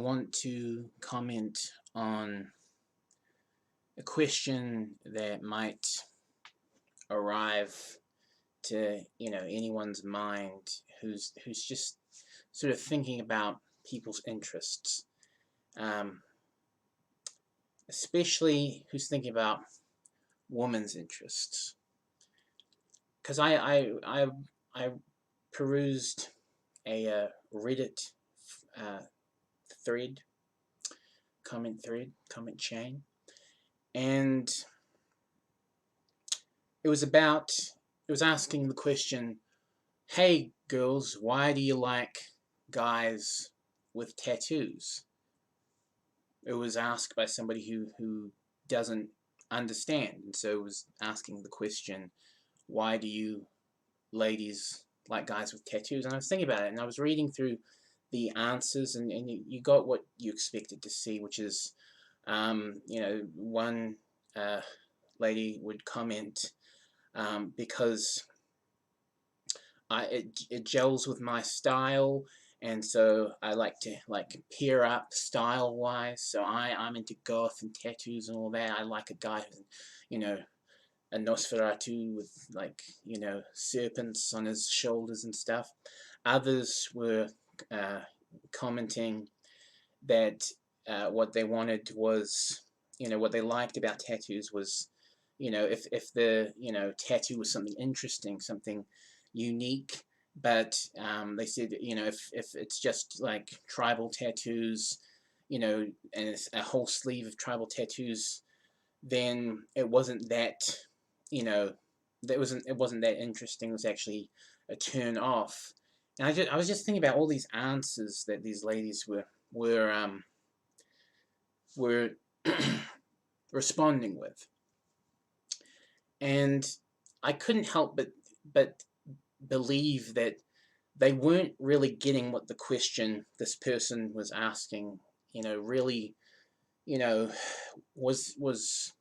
want to comment on a question that might arrive to anyone's mind who's just sort of thinking about people's interests, um, especially who's thinking about women's interests. Because I perused a Reddit uh, thread, comment chain, and it was asking the question, hey girls, why do you like guys with tattoos? It was asked by somebody who doesn't understand, and so it was asking the question, why do you ladies like guys with tattoos? And I was thinking about it, and I was reading through the answers, and you got what you expected to see, which is, one lady would comment, because it gels with my style, and so I like to pair up style wise. So I'm into goth and tattoos and all that. I like a guy who's, a Nosferatu with serpents on his shoulders and stuff. Others were commenting that what they wanted was, what they liked about tattoos was, if the tattoo was something interesting, something unique. But they said, if it's just like tribal tattoos, and it's a whole sleeve of tribal tattoos, then it wasn't that, it wasn't that interesting. It was actually a turn off. And I was just thinking about all these answers that these ladies were responding with, and I couldn't help but believe that they weren't really getting what the question this person was asking, really, was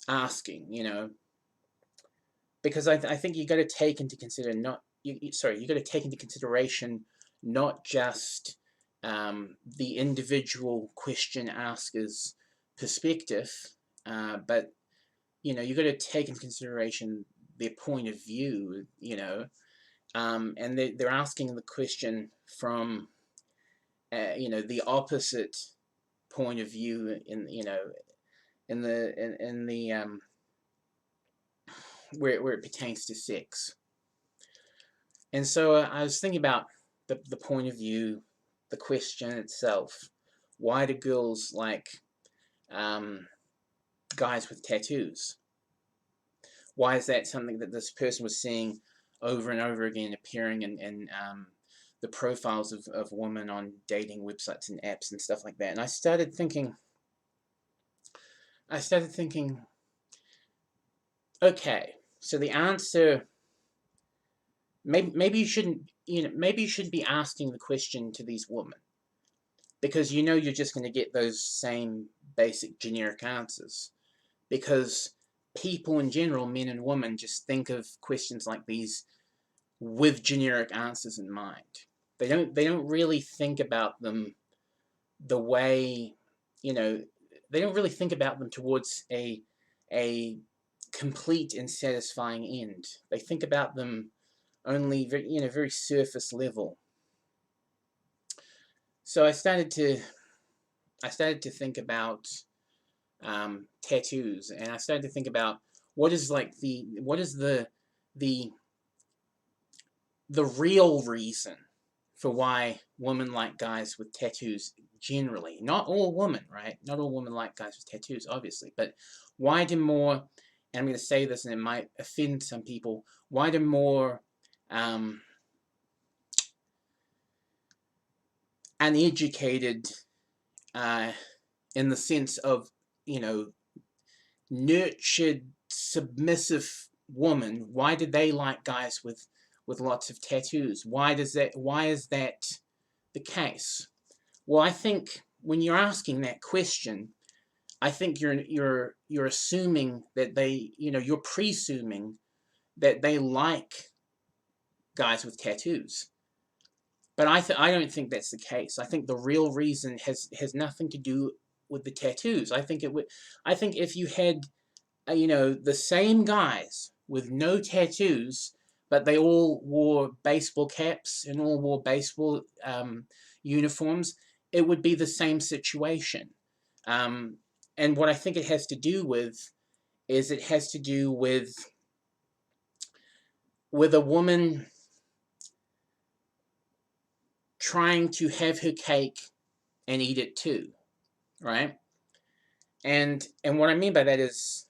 asking, because I think you got to take into consider not you got to take into consideration not just the individual question asker's perspective, but you got to take into consideration their point of view, and they're asking the question from the opposite point of view in the where it pertains to sex. And so I was thinking about the point of view, the question itself. Why do girls like guys with tattoos? Why is that something that this person was seeing over and over again, appearing in the profiles of women on dating websites and apps and stuff like that? And I started thinking, okay, so the answer, maybe you shouldn't, maybe you should be asking the question to these women, because you're just going to get those same basic generic answers, because people in general, men and women, just think of questions like these with generic answers in mind. They don't really think about them the way, they don't really think about them towards a complete and satisfying end. They think about them only very surface level. So I started to think about tattoos, and I started to think about what is the real reason for why women like guys with tattoos generally. Not all women, right? Not all women like guys with tattoos, obviously, but why do more, and I'm going to say this and it might offend some people, why do more uneducated, in the sense of, nurtured, submissive woman, why do they like guys with lots of tattoos? Why is that the case? Well, I think when you're asking that question, I think you're assuming that they, you're presuming that they like guys with tattoos. But I don't think that's the case. I think the real reason has nothing to do with the tattoos. I think if you had the same guys with no tattoos, but they all wore baseball caps and all wore baseball uniforms, it would be the same situation. Um, and what I think it has to do with is it has to do with a woman trying to have her cake and eat it too, right? And what I mean by that is,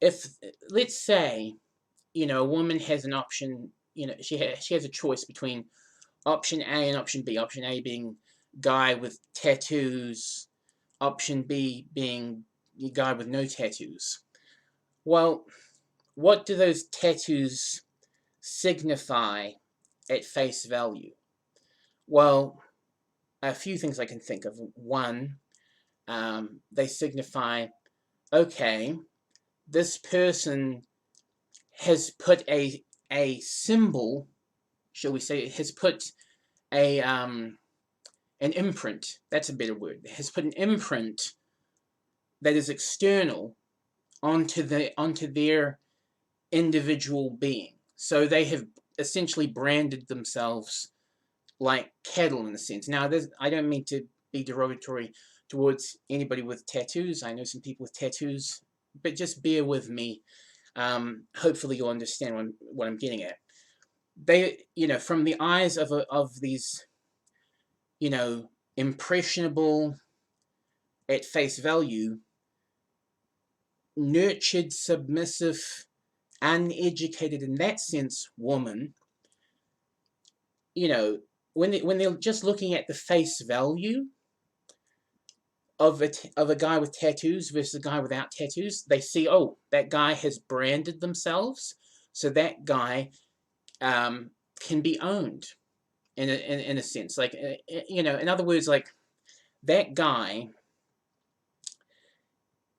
if let's say a woman has an option, she has a choice between option A and option B. Option A being guy with tattoos, option B being guy with no tattoos. Well, what do those tattoos signify at face value? Well, a few things I can think of. One, they signify, okay, this person has put a symbol, shall we say, has put a an imprint. That's a better word. Has put an imprint that is external onto their individual being. So they have essentially branded themselves like cattle in a sense. Now, I don't mean to be derogatory towards anybody with tattoos. I know some people with tattoos, but just bear with me. Hopefully, you'll understand what I'm getting at. They, from the eyes of these, impressionable at face value, nurtured, submissive, uneducated in that sense woman, when they're just looking at the face value of a guy with tattoos versus a guy without tattoos, they see, oh, that guy has branded themselves, so that guy can be owned in a sense. Like, in other words, like, that guy,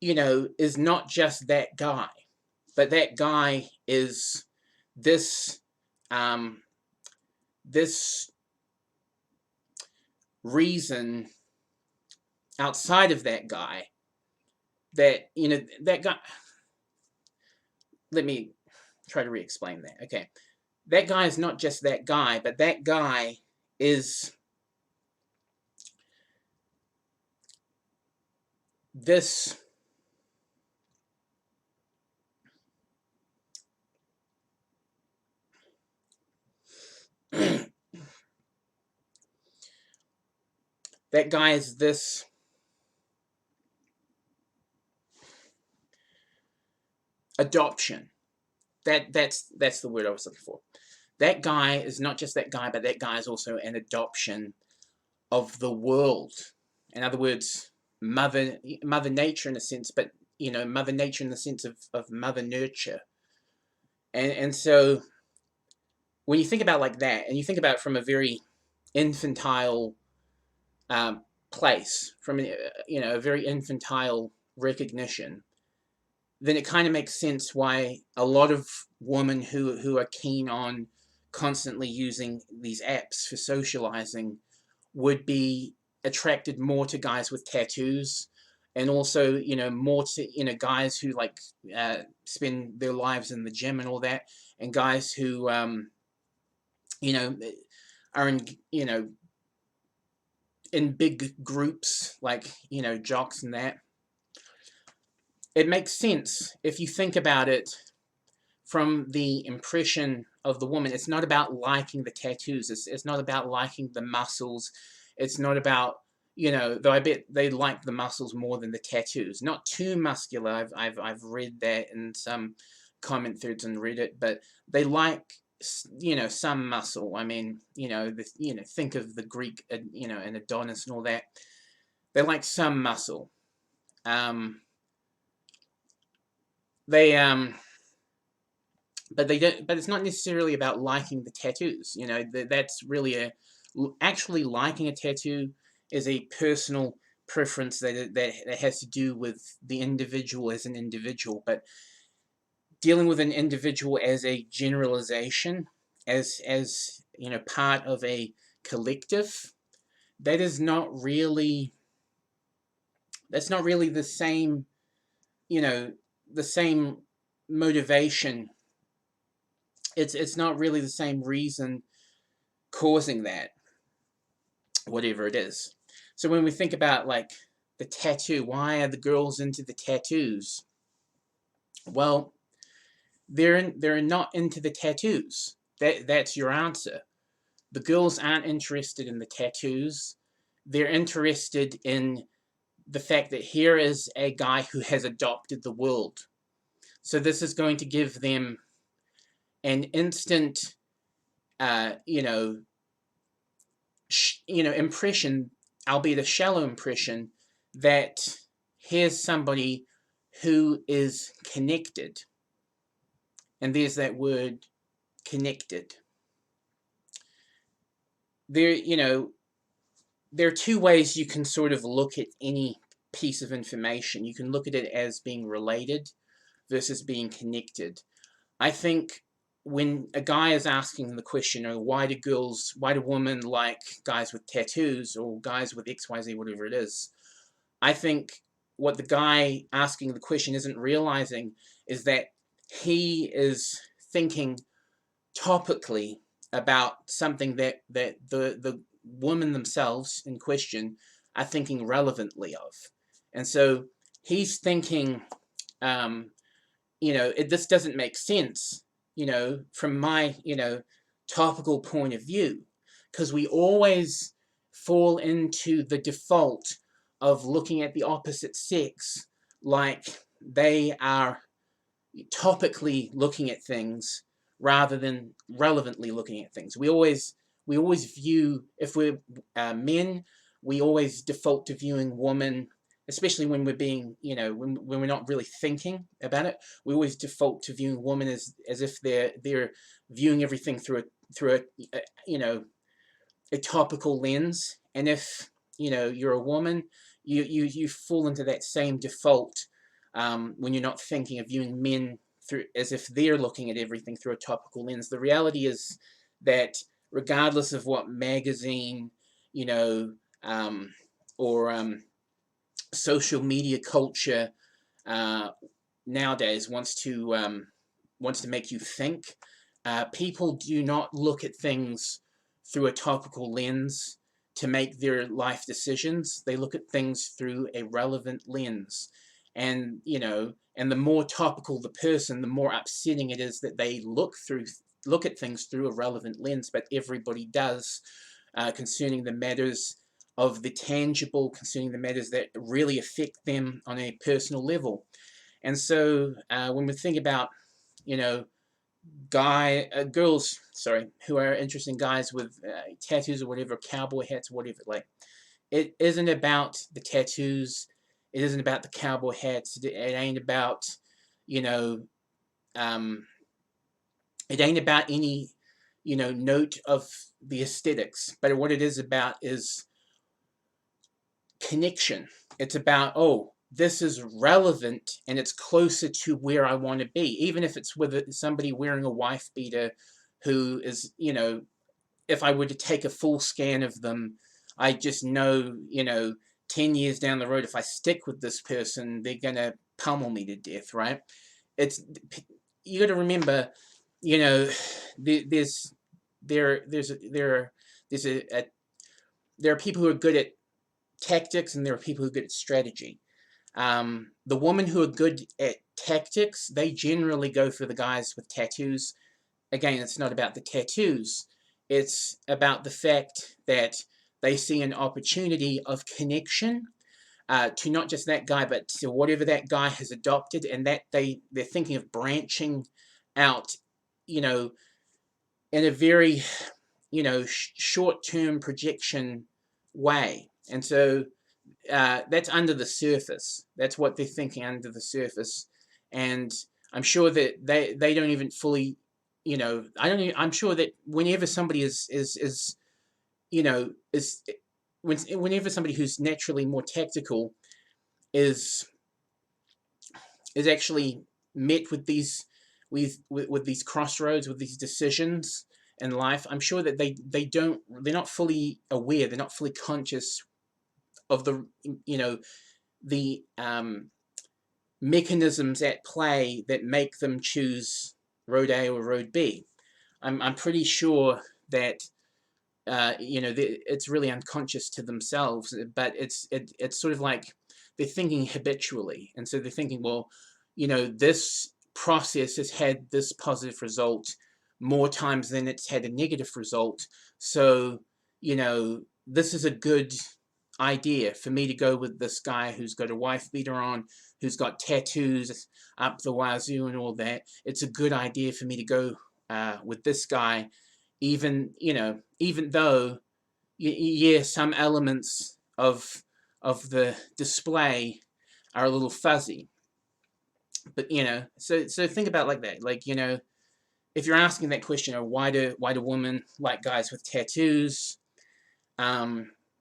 is not just that guy, but that guy is this this reason outside of that guy, that that guy. Let me try to re-explain that. Okay, that guy is not just that guy, but that guy is this that guy is this adoption. That's the word I was looking for. That guy is not just that guy, but that guy is also an adoption of the world. In other words, mother nature in a sense, but mother nature in the sense of mother nurture. And so when you think about it like that, and you think about it from a very infantile place, from a very infantile recognition, then it kind of makes sense why a lot of women who are keen on constantly using these apps for socializing would be attracted more to guys with tattoos, and also more to guys who like spend their lives in the gym and all that, and guys who are in big groups like jocks and that. It makes sense if you think about it from the impression of the woman. It's not about liking the tattoos. It's not about liking the muscles. It's not about, though I bet they like the muscles more than the tattoos. Not too muscular. I've read that in some comment threads on Reddit, but they like, some muscle. I mean, think of the Greek, and Adonis and all that. They like some muscle. They but they don't. But it's not necessarily about liking the tattoos. That's really actually liking a tattoo is a personal preference that has to do with the individual as an individual. But dealing with an individual as a generalization, as part of a collective, that is not really, that's not really the same, the same motivation. It's not really the same reason causing that, whatever it is. So when we think about like the tattoo, why are the girls into the tattoos? Well, they're not into the tattoos. That's your answer. The girls aren't interested in the tattoos. They're interested in the fact that here is a guy who has adopted the world. So this is going to give them an instant, uh, you know, impression, albeit a shallow impression, that here's somebody who is connected. And there's that word, connected. There, there are two ways you can sort of look at any piece of information. You can look at it as being related versus being connected. I think when a guy is asking the question, why do women like guys with tattoos or guys with XYZ, whatever it is, I think what the guy asking the question isn't realizing is that he is thinking topically about something that the women themselves in question are thinking relevantly of. And so he's thinking, this doesn't make sense, from my, topical point of view, because we always fall into the default of looking at the opposite sex like they are topically looking at things rather than relevantly looking at things. We always view, if we're men, we always default to viewing women, especially when we're being, when we're not really thinking about it. We always default to viewing women as if they're viewing everything through a topical lens. And if you're a woman, you fall into that same default when you're not thinking of viewing men through as if they're looking at everything through a topical lens. The reality is that regardless of what magazine, or social media culture nowadays wants to make you think, people do not look at things through a topical lens to make their life decisions. They look at things through a relevant lens. And, and the more topical the person, the more upsetting it is that they look at things through a relevant lens. But everybody does, concerning the matters of the tangible, concerning the matters that really affect them on a personal level. And so when we think about, girls, who are interested in guys with tattoos or whatever, cowboy hats, whatever, like, it isn't about the tattoos. It isn't about the cowboy hats. It ain't about, it ain't about any, note of the aesthetics. But what it is about is connection. It's about, this is relevant and it's closer to where I want to be, even if it's with somebody wearing a wife beater who is, if I were to take a full scan of them, I just know, 10 years down the road, if I stick with this person, they're going to pummel me to death, right? You got to remember, there's there are people who are good at tactics and there are people who are good at strategy. The women who are good at tactics, they generally go for the guys with tattoos. Again, it's not about the tattoos. It's about the fact that they see an opportunity of connection to not just that guy, but to whatever that guy has adopted, and that they're thinking of branching out, in a very, short-term projection way. And so that's under the surface. That's what they're thinking under the surface. And I'm sure that they don't even fully, I'm sure that whenever somebody whenever somebody who's naturally more tactical is actually met with these these crossroads, with these decisions, in life, I'm sure that they're not fully aware, they're not fully conscious of the, you know, the mechanisms at play that make them choose road A or road B. I'm pretty sure that you know, it's really unconscious to themselves, but it's sort of like they're thinking habitually, and so they're thinking, well, you know, this process has had this positive result more times than it's had a negative result, so, you know, this is a good idea for me to go with this guy who's got a wife beater on, who's got tattoos up the wazoo and all that. It's a good idea for me to go with this guy, even, you know, even though, yeah, some elements of the display are a little fuzzy. But, you know, so think about it like that. Like, you know, if you're asking that question, or why do women like guys with tattoos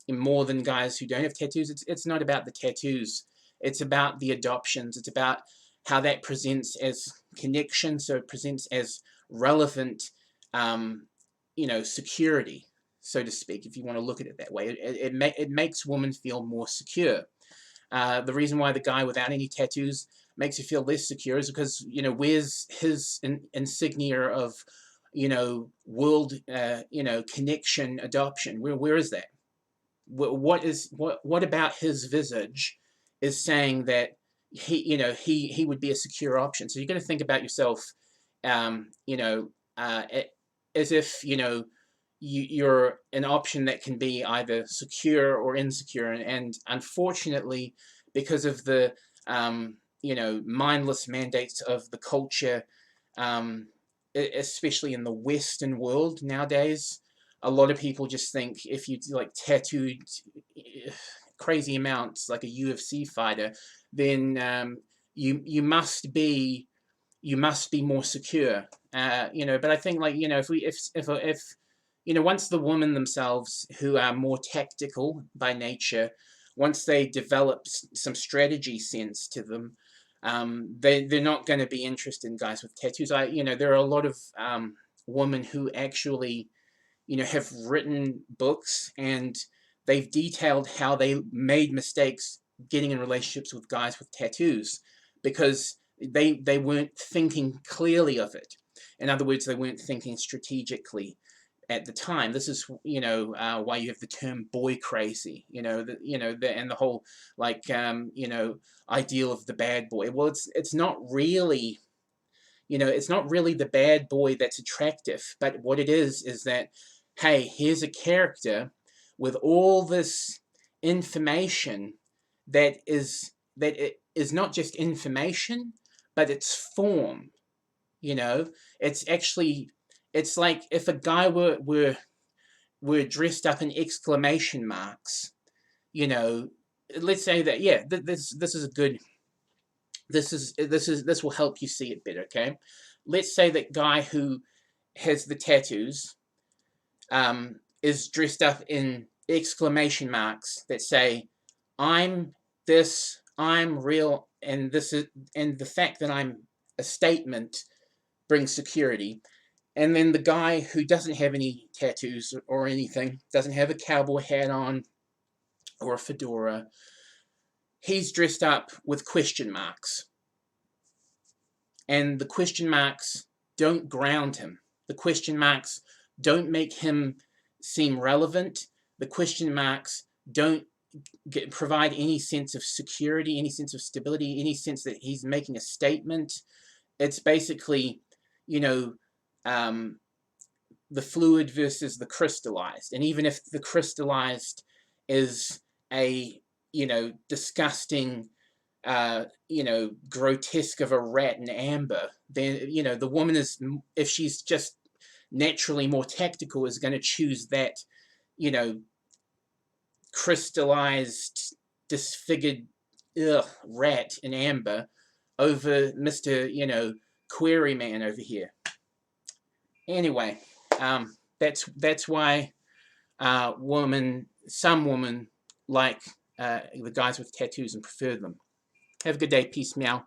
more than guys who don't have tattoos, it's not about the tattoos. It's about the adoptions. It's about how that presents as connection. So it presents as relevant, you know, security, so to speak, if you want to look at it that way. It makes women feel more secure. The reason why the guy without any tattoos makes you feel less secure is because, you know, where's his insignia of, you know, world, you know, connection, adoption? Where is that? What about his visage is saying that he, you know, he would be a secure option? So you're going to think about yourself, you know, as if, you know, you're an option that can be either secure or insecure, and unfortunately, because of the you know, mindless mandates of the culture, especially in the Western world nowadays, a lot of people just think if you like tattooed crazy amounts like a UFC fighter, then you must be more secure. You know, but I think, like, you know, if you know, once the women themselves, who are more tactical by nature, once they develop some strategy sense to them, they're not going to be interested in guys with tattoos. You know, there are a lot of women who actually, you know, have written books, and they've detailed how they made mistakes getting in relationships with guys with tattoos, because they weren't thinking clearly of it. In other words, they weren't thinking strategically at the time. This is, you know, why you have the term boy crazy, you know, and the whole, like, you know, ideal of the bad boy. Well, it's not really, you know, it's not really the bad boy that's attractive, but what it is that, hey, here's a character with all this information that it is not just information, but it's form. You know, it's actually, it's like if a guy were dressed up in exclamation marks. You know, let's say that, yeah, this is a good, this will help you see it better. Okay, let's say that guy who has the tattoos is dressed up in exclamation marks that say, I'm this, I'm real, and this is, and the fact that I'm a statement brings security. And then the guy who doesn't have any tattoos or anything, doesn't have a cowboy hat on or a fedora, he's dressed up with question marks. And the question marks don't ground him. The question marks don't make him seem relevant. The question marks don't provide any sense of security, any sense of stability, any sense that he's making a statement. It's basically, you know, the fluid versus the crystallized. And even if the crystallized is a, you know, disgusting, you know, grotesque of a rat in amber, then, you know, the woman is, if she's just naturally more tactical, is going to choose that, you know, crystallized, disfigured rat in amber over Mr., you know, query man over here. Anyway, that's why some women like the guys with tattoos and prefer them. Have a good day. Peace, meow.